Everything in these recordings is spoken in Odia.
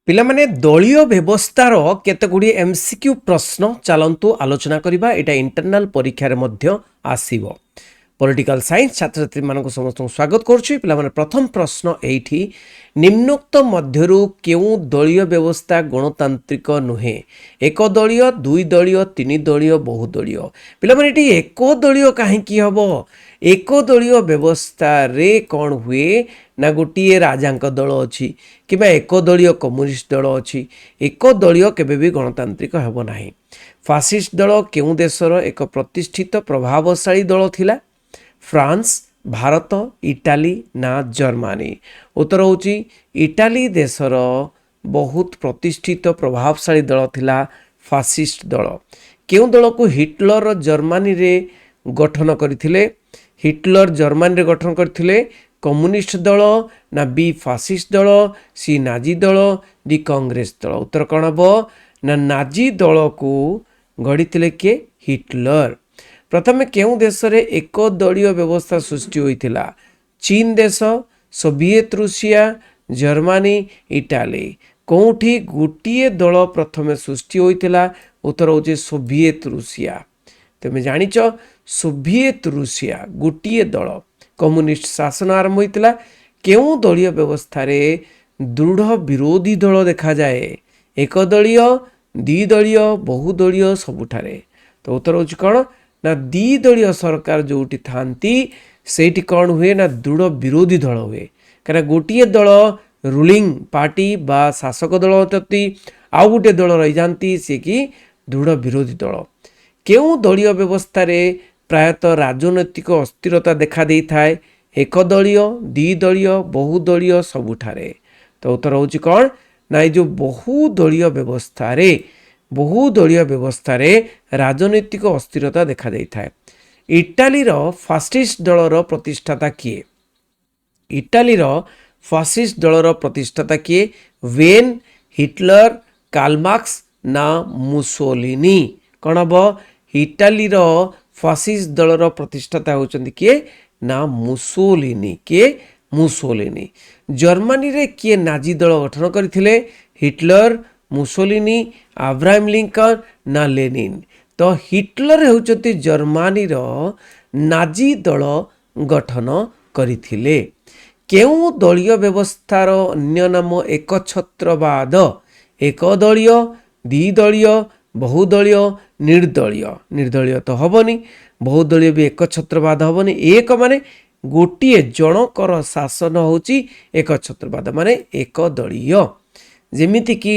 ପିଲାମାନେ ଦଳୀୟ ବ୍ୟବସ୍ଥାର କେତେଗୁଡ଼ିଏ ଏମ୍ସିକ୍ୟୁ ପ୍ରଶ୍ନ ଚାଲନ୍ତୁ ଆଲୋଚନା କରିବା। ଏଇଟା ଇଣ୍ଟରନାଲ ପରୀକ୍ଷାରେ ମଧ୍ୟ ଆସିବ। ପଲିଟିକାଲ ସାଇନ୍ସ ଛାତ୍ରଛାତ୍ରୀମାନଙ୍କୁ ସମସ୍ତଙ୍କୁ ସ୍ୱାଗତ କରୁଛି। ପିଲାମାନେ ପ୍ରଥମ ପ୍ରଶ୍ନ ଏଇଠି, ନିମ୍ନୋକ୍ତ ମଧ୍ୟରୁ କେଉଁ ଦଳୀୟ ବ୍ୟବସ୍ଥା ଗଣତାନ୍ତ୍ରିକ ନୁହେଁ? ଏକ ଦଳୀୟ, ଦୁଇ ଦଳୀୟ, ତିନି ଦଳୀୟ, ବହୁଦଳୀୟ। ପିଲାମାନେ ଏଠି ଏକ ଦଳୀୟ କାହିଁକି ହେବ? ଏକ ଦଳୀୟ ବ୍ୟବସ୍ଥାରେ କ'ଣ ହୁଏ ନା ଗୋଟିଏ ରାଜାଙ୍କ ଦଳ ଅଛି କିମ୍ବା ଏକ ଦଳୀୟ କମ୍ୟୁନିଷ୍ଟ ଦଳ ଅଛି। ଏକ ଦଳୀୟ କେବେ ବି ଗଣତାନ୍ତ୍ରିକ ହେବ ନାହିଁ। ଫାସିଷ୍ଟ ଦଳ କେଉଁ ଦେଶର ଏକ ପ୍ରତିଷ୍ଠିତ ପ୍ରଭାବଶାଳୀ ଦଳ ଥିଲା? ଫ୍ରାନ୍ସ, ଭାରତ, ଇଟାଲୀ ନା ଜର୍ମାନୀ? ଉତ୍ତର ହେଉଛି ଇଟାଲୀ ଦେଶର ବହୁତ ପ୍ରତିଷ୍ଠିତ ପ୍ରଭାବଶାଳୀ ଦଳ ଥିଲା ଫାସିଷ୍ଟ ଦଳ। କେଉଁ ଦଳକୁ ହିଟଲର ଜର୍ମାନୀରେ ଗଠନ କରିଥିଲେ? ହିଟଲର ଜର୍ମାନୀରେ ଗଠନ କରିଥିଲେ କମ୍ୟୁନିଷ୍ଟ ଦଳ ନା ବି ଫାସିଷ୍ଟ ଦଳ, ସି ନାଜି ଦଳ, ଡି କଂଗ୍ରେସ ଦଳ? ଉତ୍ତର କ'ଣ ହେବ ନା ନାଜି ଦଳକୁ ଗଢ଼ିଥିଲେ କିଏ? ହିଟଲର। ପ୍ରଥମେ କେଉଁ ଦେଶରେ ଏକ ଦଳୀୟ ବ୍ୟବସ୍ଥା ସୃଷ୍ଟି ହୋଇଥିଲା? ଚୀନ ଦେଶ, ସୋଭିଏତ ରୁଷିଆ, ଜର୍ମାନୀ, ଇଟାଲୀ। କେଉଁଠି ଗୋଟିଏ ଦଳ ପ୍ରଥମେ ସୃଷ୍ଟି ହୋଇଥିଲା? ଉତ୍ତର ହେଉଛି ସୋଭିଏତ ରୁଷିଆ। ତୁମେ ଜାଣିଛ ସୋଭିଏତ ରୁଷିଆ ଗୋଟିଏ ଦଳ କମ୍ୟୁନିଷ୍ଟ ଶାସନ ଆରମ୍ଭ ହୋଇଥିଲା। କେଉଁ ଦଳୀୟ ବ୍ୟବସ୍ଥାରେ ଦୃଢ଼ ବିରୋଧୀ ଦଳ ଦେଖାଯାଏ? ଏକ ଦଳୀୟ, ଦ୍ୱିଦଳୀୟ, ବହୁଦଳୀୟ, ସବୁଠାରେ? ତ ଉତ୍ତର ହେଉଛି କ'ଣ ନା ଦ୍ୱିଦଳୀୟ ସରକାର ଯେଉଁଠି ଥାନ୍ତି ସେଇଠି କ'ଣ ହୁଏ ନା ଦୃଢ଼ ବିରୋଧୀ ଦଳ ହୁଏ। କାହିଁକିନା ଗୋଟିଏ ଦଳ ରୁଲିଂ ପାର୍ଟି ବା ଶାସକ ଦଳ ଅଛନ୍ତି, ଆଉ ଗୋଟିଏ ଦଳ ରହିଯାନ୍ତି ସିଏ କି ଦୃଢ଼ ବିରୋଧୀ ଦଳ। କେଉଁ ଦଳୀୟ ବ୍ୟବସ୍ଥାରେ ପ୍ରାୟତଃ ରାଜନୈତିକ ଅସ୍ଥିରତା ଦେଖା ଦେଇଥାଏ? ଏକ ଦଳୀୟ, ଦ୍ୱିଦଳୀୟ, ବହୁଦଳୀୟ, ସବୁଠାରେ? ତ ଉତ୍ତର ହେଉଛି କ'ଣ ନା ଏଇ ଯେଉଁ ବହୁଦଳୀୟ ବ୍ୟବସ୍ଥାରେ ରାଜନୈତିକ ଅସ୍ଥିରତା ଦେଖାଯାଇଥାଏ। ଇଟାଲୀର ଫାସିଷ୍ଟ ଦଳର ପ୍ରତିଷ୍ଠାତା କିଏ? ଇଟାଲୀର ଫାସିଷ୍ଟ ଦଳର ପ୍ରତିଷ୍ଠାତା କିଏ? ଭେନ୍, ହିଟଲର, କାର୍ଲମାର୍କ୍ସ ନା ମୁସୋଲିନି? କ'ଣ ହେବ? ଇଟାଲୀର ଫାସିଷ୍ଟ ଦଳର ପ୍ରତିଷ୍ଠାତା ହେଉଛନ୍ତି କିଏ ନା ମୁସୋଲିନି। କିଏ? ମୁସୋଲିନି। ଜର୍ମାନୀରେ କିଏ ନାଜି ଦଳ ଗଠନ କରିଥିଲେ? ହିଟଲର, ମୁସୋଲିନି, ଆବ୍ରାହାମ ଲିଙ୍କନ ନା ଲେନିନ? ତ ହିଟଲର ହେଉଛନ୍ତି ଜର୍ମାନୀର ନାଜି ଦଳ ଗଠନ କରିଥିଲେ। କେଉଁ ଦଳୀୟ ବ୍ୟବସ୍ଥାର ଅନ୍ୟ ନାମ ଏକଛତ୍ରବାଦ? ଏକ ଦଳୀୟ, ଦ୍ୱିଦଳୀୟ, ବହୁଦଳୀୟ, ନିର୍ଦ୍ଦଳୀୟ? ନିର୍ଦ୍ଦଳୀୟ ତ ହେବନି, ବହୁଦଳୀୟ ବି ଏକଛତ୍ରବାଦ ହେବନି। ଏକ ମାନେ ଗୋଟିଏ ଜଣକର ଶାସନ ହେଉଛି ଏକଛତ୍ରବାଦ, ମାନେ ଏକ ଦଳୀୟ। ଯେମିତିକି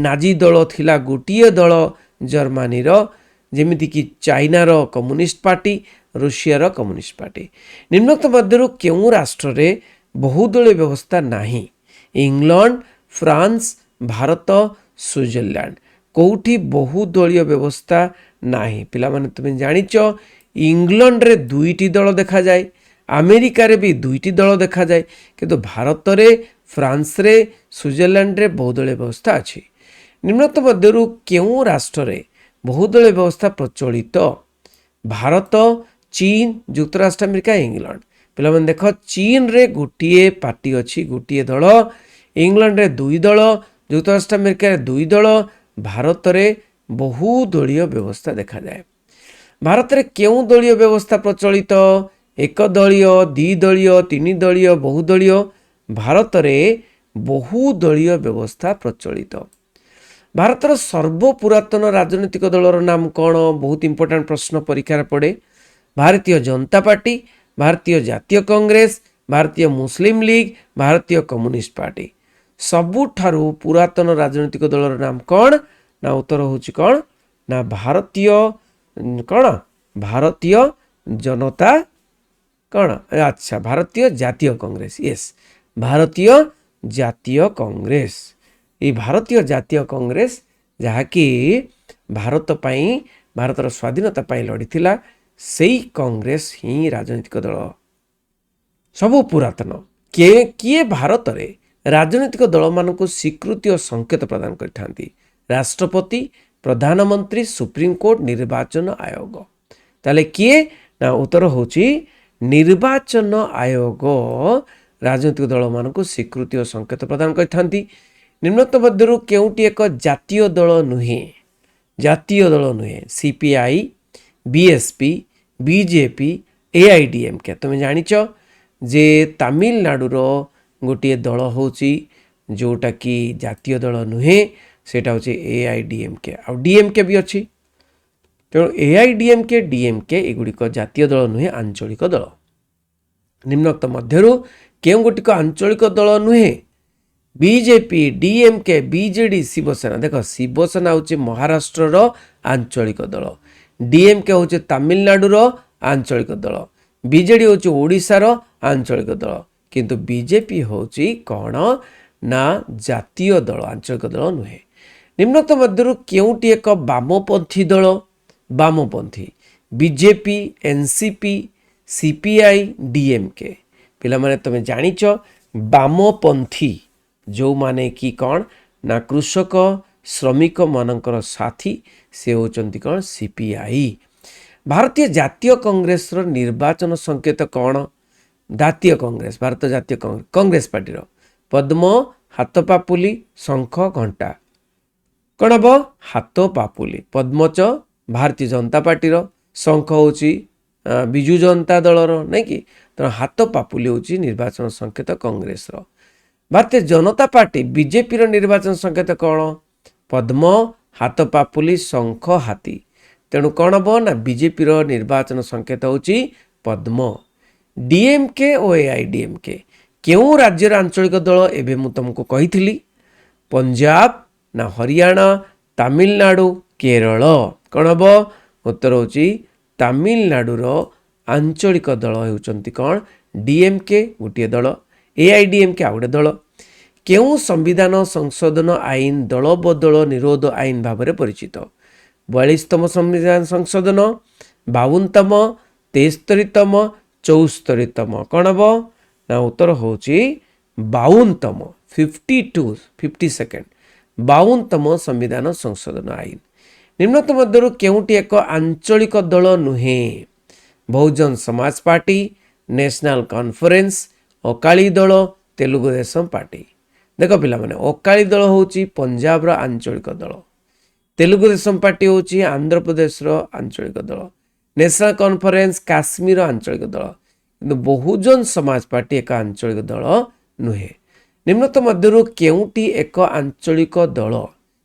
ନାଜି ଦଳ ଥିଲା ଗୋଟିଏ ଦଳ ଜର୍ମାନୀର, ଯେମିତିକି ଚାଇନାର କମ୍ୟୁନିଷ୍ଟ ପାର୍ଟି, ରୁଷିଆର କମ୍ୟୁନିଷ୍ଟ ପାର୍ଟି। ନିମ୍ନୋକ୍ତ ମଧ୍ୟରୁ କେଉଁ ରାଷ୍ଟ୍ରରେ ବହୁଦଳୀୟ ବ୍ୟବସ୍ଥା ନାହିଁ? England, France, Bharat, Switzerland. କେଉଁଠି ବହୁଦଳୀୟ ବ୍ୟବସ୍ଥା ନାହିଁ? ପିଲାମାନେ ତୁମେ ଜାଣିଛ ଇଂଲଣ୍ଡରେ ଦୁଇଟି ଦଳ ଦେଖାଯାଏ, ଆମେରିକାରେ ବି ଦୁଇଟି ଦଳ ଦେଖାଯାଏ, କିନ୍ତୁ ଭାରତରେ, ଫ୍ରାନ୍ସରେ, ସୁଇଜରଲ୍ୟାଣ୍ଡରେ ବହୁଦଳୀୟ ବ୍ୟବସ୍ଥା ଅଛି। ନିମ୍ନୋକ୍ତ ମଧ୍ୟରୁ କେଉଁ ରାଷ୍ଟ୍ରରେ ବହୁଦଳୀୟ ବ୍ୟବସ୍ଥା ପ୍ରଚଳିତ? ଭାରତ, ଚୀନ, ଯୁକ୍ତରାଷ୍ଟ୍ର ଆମେରିକା, ଇଂଲଣ୍ଡ। ପିଲାମାନେ ଦେଖ, ଚୀନରେ ଗୋଟିଏ ପାର୍ଟି ଅଛି, ଗୋଟିଏ ଦଳ, ଇଂଲଣ୍ଡରେ ଦୁଇ ଦଳ, ଯୁକ୍ତରାଷ୍ଟ୍ର ଆମେରିକାରେ ଦୁଇ ଦଳ, ଭାରତରେ ବହୁଦଳୀୟ ବ୍ୟବସ୍ଥା ଦେଖାଯାଏ। ଭାରତରେ କେଉଁ ଦଳୀୟ ବ୍ୟବସ୍ଥା ପ୍ରଚଳିତ? ଏକ ଦଳୀୟ, ଦ୍ୱିଦଳୀୟ, ତିନି ଦଳୀୟ, ବହୁଦଳୀୟ? ଭାରତରେ ବହୁଦଳୀୟ ବ୍ୟବସ୍ଥା ପ୍ରଚଳିତ। ଭାରତର ସର୍ବପୁରାତନ ରାଜନୈତିକ ଦଳର ନାମ କ'ଣ? ବହୁତ ଇମ୍ପୋର୍ଟାଣ୍ଟ ପ୍ରଶ୍ନ ପରୀକ୍ଷାରେ ପଡ଼େ। ଭାରତୀୟ ଜନତା ପାର୍ଟି, ଭାରତୀୟ ଜାତୀୟ କଂଗ୍ରେସ, ଭାରତୀୟ ମୁସଲିମ ଲିଗ, ଭାରତୀୟ କମ୍ୟୁନିଷ୍ଟ ପାର୍ଟି। ସବୁଠାରୁ ପୁରାତନ ରାଜନୈତିକ ଦଳର ନାମ କ'ଣ? ନା ଉତ୍ତର ହେଉଛି କ'ଣ ନା ଭାରତୀୟ ଜନତା ଭାରତୀୟ ଜାତୀୟ କଂଗ୍ରେସ। ୟେସ୍, ଭାରତୀୟ ଜାତୀୟ କଂଗ୍ରେସ। এই ଭାରତୀୟ ଜାତୀୟ କଂଗ୍ରେସ ଯାହାକି ଭାରତ ପାଇଁ, ଭାରତର ସ୍ୱାଧୀନତା ପାଇଁ ଲଢ଼ିଥିଲା, ସେଇ କଂଗ୍ରେସ ହିଁ ରାଜନୈତିକ ଦଳ। ସବୁ ପୁରାତନ। କିଏ ଭାରତରେ ରାଜନୈତିକ ଦଳମାନଙ୍କୁ ସ୍ୱୀକୃତି ଓ ସଂକେତ ପ୍ରଦାନ କରିଥାନ୍ତି? ରାଷ୍ଟ୍ରପତି, ପ୍ରଧାନମନ୍ତ୍ରୀ, ସୁପ୍ରିମକୋର୍ଟ, ନିର୍ବାଚନ ଆୟୋଗ। ତାହେଲେ କିଏ ନା ଉତ୍ତର ହେଉଛି ନିର୍ବାଚନ ଆୟୋଗ ରାଜନୈତିକ ଦଳମାନଙ୍କୁ ସ୍ୱୀକୃତି ଓ ସଂକେତ ପ୍ରଦାନ କରିଥାନ୍ତି। ନିମ୍ନୋକ୍ତ ମଧ୍ୟରୁ କେଉଁଟି ଏକ ଜାତୀୟ ଦଳ ନୁହେଁ? ଜାତୀୟ ଦଳ ନୁହେଁ। CPI, BSP, BJP, AIADMK. ତୁମେ ଜାଣିଛ ଯେ ତାମିଲନାଡୁର ଗୋଟିଏ ଦଳ ହେଉଛି ଯେଉଁଟାକି ଜାତୀୟ ଦଳ ନୁହେଁ, ସେଇଟା ହେଉଛି ଏଆଇଡିଏମ୍କେ। ଆଉ ଡିଏମ୍କେ ବି ଅଛି। ତେଣୁ ଏଆଇଡିଏମ୍କେ, ଡିଏମ୍କେ ଏଗୁଡ଼ିକ ଜାତୀୟ ଦଳ ନୁହେଁ, ଆଞ୍ଚଳିକ ଦଳ। ନିମ୍ନୋକ୍ତ ମଧ୍ୟରୁ କେଉଁ ଗୋଟିକ ଆଞ୍ଚଳିକ ଦଳ ନୁହେଁ? BJP, DMK, BJD, Shiv Sena. ଦେଖ, ଶିବସେନା ହେଉଛି ମହାରାଷ୍ଟ୍ରର ଆଞ୍ଚଳିକ ଦଳ, ଡିଏମ୍କେ ହେଉଛି ତାମିଲନାଡୁର ଆଞ୍ଚଳିକ ଦଳ, ବିଜେଡି ହେଉଛି ଓଡ଼ିଶାର ଆଞ୍ଚଳିକ ଦଳ, କିନ୍ତୁ ବିଜେପି ହେଉଛି କ'ଣ ନା ଜାତୀୟ ଦଳ, ଆଞ୍ଚଳିକ ଦଳ ନୁହେଁ। ନିମ୍ନୋକ୍ତ ମଧ୍ୟରୁ କେଉଁଟି ଏକ ବାମପନ୍ଥୀ ଦଳ? ବାମପନ୍ଥୀ। BJP, NCP, CPI, DMK. ପିଲାମାନେ ତୁମେ ଜାଣିଛ ବାମପନ୍ଥୀ ଯେଉଁମାନେ କି କ'ଣ ନା କୃଷକ ଶ୍ରମିକମାନଙ୍କର ସାଥୀ, ସେ ହେଉଛନ୍ତି କ'ଣ? ସିପିଆଇ। ଭାରତୀୟ ଜାତୀୟ କଂଗ୍ରେସର ନିର୍ବାଚନ ସଂକେତ କ'ଣ? ଜାତୀୟ କଂଗ୍ରେସ, ଭାରତ ଜାତୀୟ କଂଗ୍ରେସ ପାର୍ଟିର ପଦ୍ମ, ହାତ ପାପୁଲି, ଶଙ୍ଖ, ଘଣ୍ଟା। କ'ଣ ହେବ? ହାତ ପାପୁଲି। ପଦ୍ମଚ ଭାରତୀୟ ଜନତା ପାର୍ଟିର, ଶଙ୍ଖ ହେଉଛି ବିଜୁ ଜନତା ଦଳର, ନାଇଁ କି? ତେଣୁ ହାତ ପାପୁଲି ହେଉଛି ନିର୍ବାଚନ ସଂକେତ କଂଗ୍ରେସର। ଭାରତୀୟ ଜନତା ପାର୍ଟି ବିଜେପିର ନିର୍ବାଚନ ସଂକେତ କ'ଣ? ପଦ୍ମ, ହାତ ପାପୁଲି, ଶଙ୍ଖ, ହାତୀ। ତେଣୁ କ'ଣ ହେବ ନା ବିଜେପିର ନିର୍ବାଚନ ସଂକେତ ହେଉଛି ପଦ୍ମ। ଡିଏମ୍କେ ଓ ଏଆଇଡିଏମ୍କେ କେଉଁ ରାଜ୍ୟର ଆଞ୍ଚଳିକ ଦଳ? ଏବେ ମୁଁ ତୁମକୁ କହିଥିଲି ପଞ୍ଜାବ ନା ହରିୟାଣା, ତାମିଲନାଡୁ, କେରଳ। କ'ଣ ହେବ? ଉତ୍ତର ହେଉଛି ତାମିଲନାଡୁର ଆଞ୍ଚଳିକ ଦଳ ହେଉଛନ୍ତି କ'ଣ? ଡିଏମ୍କେ ଗୋଟିଏ ଦଳ, ଏଆଇଡିଏମ୍କେ ଆଉ ଗୋଟେ ଦଳ। କେଉଁ ସମ୍ବିଧାନ ସଂଶୋଧନ ଆଇନ ଦଳ ବଦଳ ନିରୋଧ ଆଇନ ଭାବରେ ପରିଚିତ? 42ତମ ସମ୍ବିଧାନ ସଂଶୋଧନ, 52ତମ, 73ତମ, 74ତମ। କ'ଣ ହେବ ନା ଉତ୍ତର ହେଉଛି 52ତମ, 52nd 52ତମ ସମ୍ବିଧାନ ସଂଶୋଧନ ଆଇନ। ନିମ୍ନୋକ୍ତ ମଧ୍ୟରୁ କେଉଁଟି ଏକ ଆଞ୍ଚଳିକ ଦଳ ନୁହେଁ? Bahujan Samaj party, national conference, Akali ଦଳ, ତେଲୁଗୁ ଦେଶମ ପାର୍ଟି। ଦେଖ ପିଲାମାନେ, ଅକାଳୀ ଦଳ ହେଉଛି ପଞ୍ଜାବର ଆଞ୍ଚଳିକ ଦଳ, ତେଲୁଗୁ ଦେଶମ ପାର୍ଟି ହେଉଛି ଆନ୍ଧ୍ରପ୍ରଦେଶର ଆଞ୍ଚଳିକ ଦଳ, ନ୍ୟାସନାଲ କନଫରେନ୍ସ କାଶ୍ମୀର ଆଞ୍ଚଳିକ ଦଳ, କିନ୍ତୁ ବହୁଜନ ସମାଜ ପାର୍ଟି ଏକ ଆଞ୍ଚଳିକ ଦଳ ନୁହେଁ। ନିମ୍ନୋକ୍ତ ମଧ୍ୟରୁ କେଉଁଟି ଏକ ଆଞ୍ଚଳିକ ଦଳ?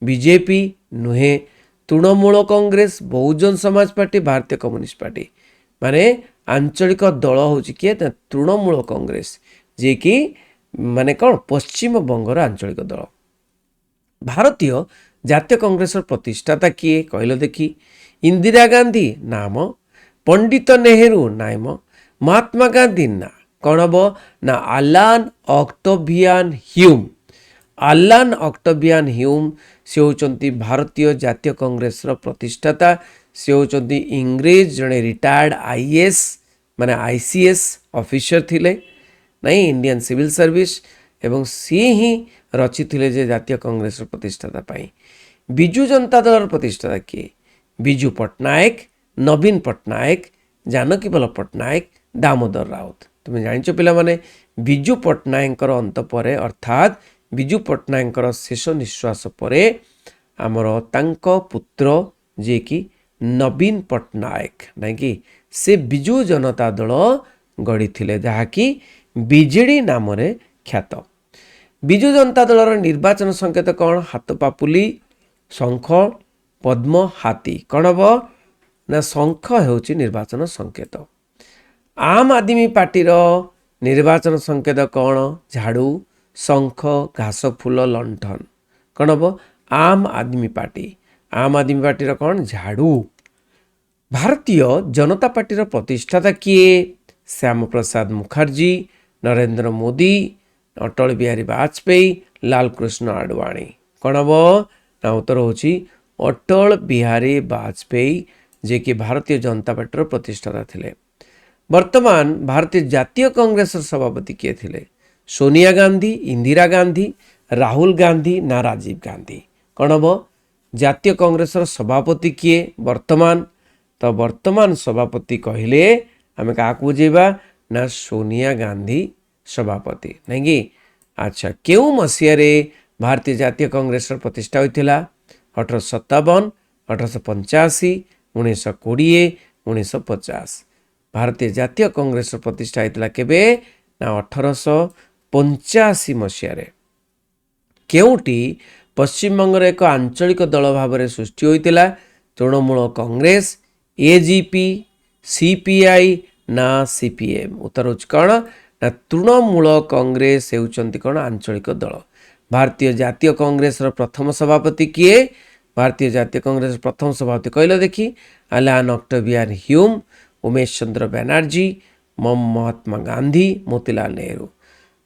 ବିଜେପି ନୁହେଁ, ତୃଣମୂଳ କଂଗ୍ରେସ, ବହୁଜନ ସମାଜ ପାର୍ଟି, ଭାରତୀୟ କମ୍ୟୁନିଷ୍ଟ ପାର୍ଟି। ମାନେ ଆଞ୍ଚଳିକ ଦଳ ହେଉଛି କିଏ? ତୃଣମୂଳ କଂଗ୍ରେସ, ଯିଏକି ମାନେ କ'ଣ ପଶ୍ଚିମବଙ୍ଗର ଆଞ୍ଚଳିକ ଦଳ। ଭାରତୀୟ ଜାତୀୟ କଂଗ୍ରେସର ପ୍ରତିଷ୍ଠାତା କିଏ କହିଲ ଦେଖି? ଇନ୍ଦିରା ଗାନ୍ଧୀ? ନାମ। ପଣ୍ଡିତ ନେହେରୁ? ନାଇମ। ମହାତ୍ମା ଗାନ୍ଧୀ? ନା। କ'ଣ ହେବ ନା ଆଲାନ ଅକ୍ଟାଭିଆନ ହ୍ୟୁମ। ଆଲାନ ଅକ୍ଟାଭିଆନ ହ୍ୟୁମ ସେ ହେଉଛନ୍ତି ଭାରତୀୟ ଜାତୀୟ କଂଗ୍ରେସର ପ୍ରତିଷ୍ଠାତା। ସେ ହେଉଛନ୍ତି ଇଂରେଜ ଜଣେ ରିଟାୟାର୍ଡ ଆଇଏଏସ୍ ମାନେ ଆଇସିଏସ୍ ଅଫିସର ଥିଲେ, ନାଇଁ, ଇଣ୍ଡିଆନ୍ ସିଭିଲ ସର୍ଭିସ, ଏବଂ ସିଏ ହିଁ ରଚିଥିଲେ ଯେ ଜାତୀୟ କଂଗ୍ରେସର ପ୍ରତିଷ୍ଠାତା ପାଇଁ। ବିଜୁ ଜନତା ଦଳର ପ୍ରତିଷ୍ଠାତା କିଏ? ବିଜୁ ପଟ୍ଟନାୟକ, ନବୀନ ପଟ୍ଟନାୟକ, ଜାନକୀବଲ୍ଲଭ ପଟ୍ଟନାୟକ, ଦାମୋଦର ରାଉତ। ତୁମେ ଜାଣିଛ ପିଲାମାନେ, ବିଜୁ ପଟ୍ଟନାୟକଙ୍କର ଅନ୍ତ ପରେ ଅର୍ଥାତ୍ ବିଜୁ ପଟ୍ଟନାୟକଙ୍କର ଶେଷ ନିଶ୍ୱାସ ପରେ ଆମର ତାଙ୍କ ପୁତ୍ର ଯିଏକି ନବୀନ ପଟ୍ଟନାୟକ, ନାଇଁକି, ସେ ବିଜୁ ଜନତା ଦଳ ଗଢ଼ିଥିଲେ, ଯାହାକି ବିଜେଡି ନାମରେ ଖ୍ୟାତ। ବିଜୁ ଜନତା ଦଳର ନିର୍ବାଚନ ସଂକେତ କ'ଣ? ହାତ ପାପୁଲି, ଶଙ୍ଖ, ପଦ୍ମ, ହାତୀ। କ'ଣ ହେବ ନା ଶଙ୍ଖ ହେଉଛି ନିର୍ବାଚନ ସଂକେତ। ଆମ୍ ଆଦମୀ ପାର୍ଟିର ନିର୍ବାଚନ ସଂକେତ କ'ଣ? ଝାଡ଼ୁ, ଶଙ୍ଖ, ଘାସ ଫୁଲ, ଲଣ୍ଠନ। କ'ଣ ହେବ? ଆମ୍ ଆଦମୀ ପାର୍ଟି। ଆମ୍ ଆଦମୀ ପାର୍ଟିର କ'ଣ? ଝାଡ଼ୁ। ଭାରତୀୟ ଜନତା ପାର୍ଟିର ପ୍ରତିଷ୍ଠାତା କିଏ? ଶ୍ୟାମପ୍ରସାଦ ମୁଖାର୍ଜୀ, ନରେନ୍ଦ୍ର ମୋଦି, ଅଟଳ ବିହାରୀ ବାଜପେୟୀ, ଲାଲକୃଷ୍ଣ ଆଡବାଣୀ। କ'ଣ ହେବ ନା ଉତ୍ତର ହେଉଛି ଅଟଳ ବିହାରୀ ବାଜପେୟୀ, ଯିଏକି ଭାରତୀୟ ଜନତା ପାର୍ଟିର ପ୍ରତିଷ୍ଠାତା ଥିଲେ। ବର୍ତ୍ତମାନ ଭାରତୀୟ ଜାତୀୟ କଂଗ୍ରେସର ସଭାପତି କିଏ ଥିଲେ? ସୋନିଆ ଗାନ୍ଧୀ, ଇନ୍ଦିରା ଗାନ୍ଧୀ, ରାହୁଲ ଗାନ୍ଧୀ ନା ରାଜୀବ ଗାନ୍ଧୀ? କ'ଣ ହେବ? ଜାତୀୟ କଂଗ୍ରେସର ସଭାପତି କିଏ ବର୍ତ୍ତମାନ? ତ ବର୍ତ୍ତମାନ ସଭାପତି କହିଲେ ଆମେ କାହାକୁ ବୁଝେଇବା ନା ସୋନିଆ ଗାନ୍ଧୀ ସଭାପତି, ନାଇଁକି? ଆଚ୍ଛା, କେଉଁ ମସିହାରେ ଭାରତୀୟ ଜାତୀୟ କଂଗ୍ରେସର ପ୍ରତିଷ୍ଠା ହୋଇଥିଲା 1857, 1885, 1920, 1950। ଭାରତୀୟ ଜାତୀୟ କଂଗ୍ରେସର ପ୍ରତିଷ୍ଠା ହୋଇଥିଲା କେବେ ନା 1885 ମସିହାରେ। କେଉଁଠି ପଶ୍ଚିମବଙ୍ଗର ଏକ ଆଞ୍ଚଳିକ ଦଳ ଭାବରେ ସୃଷ୍ଟି ହୋଇଥିଲା? ତୃଣମୂଳ କଂଗ୍ରେସ, ଏଜିପି, ସିପିଆଇ ନା ସିପିଏମ୍? ଉତ୍ତର ହେଉଛି କ'ଣ ନା ତୃଣମୂଳ କଂଗ୍ରେସ ହେଉଛନ୍ତି କ'ଣ ଆଞ୍ଚଳିକ ଦଳ। ଭାରତୀୟ ଜାତୀୟ କଂଗ୍ରେସର ପ୍ରଥମ ସଭାପତି କିଏ? ଭାରତୀୟ ଜାତୀୟ କଂଗ୍ରେସର ପ୍ରଥମ ସଭାପତି କହିଲ ଦେଖି? Alan ଅକ୍ଟାଭିଆନ Hume, Umesh Chandra Banerjee, Mahatma Gandhi, Motilal Nehru.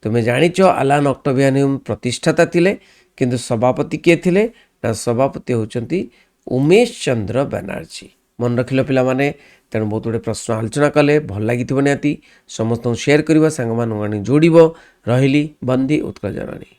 ତୁମେ ଜାଣିଛ ଆଲାନ ଅକ୍ଟାଭିଆନ ହ୍ୟୁମ୍ ପ୍ରତିଷ୍ଠାତା ଥିଲେ, କିନ୍ତୁ ସଭାପତି କିଏ ଥିଲେ? ନା ସଭାପତି ହେଉଛନ୍ତି ଉମେଶ ଚନ୍ଦ୍ର ବାନାର୍ଜୀ। ମନେ ରଖିଲ ପିଲାମାନେ। ତେଣୁ ବହୁତ ଗୁଡ଼ିଏ ପ୍ରଶ୍ନ ଆଲୋଚନା କଲେ, ଭଲ ଲାଗିଥିବ ନିହାତି। ସମସ୍ତଙ୍କୁ ସେୟାର କରିବା, ସାଙ୍ଗମାନଙ୍କୁ ଆଣି ଯୋଡ଼ିବ। ରହିଲି, ବନ୍ଦେ ଉତ୍କଳ ଜନନୀ।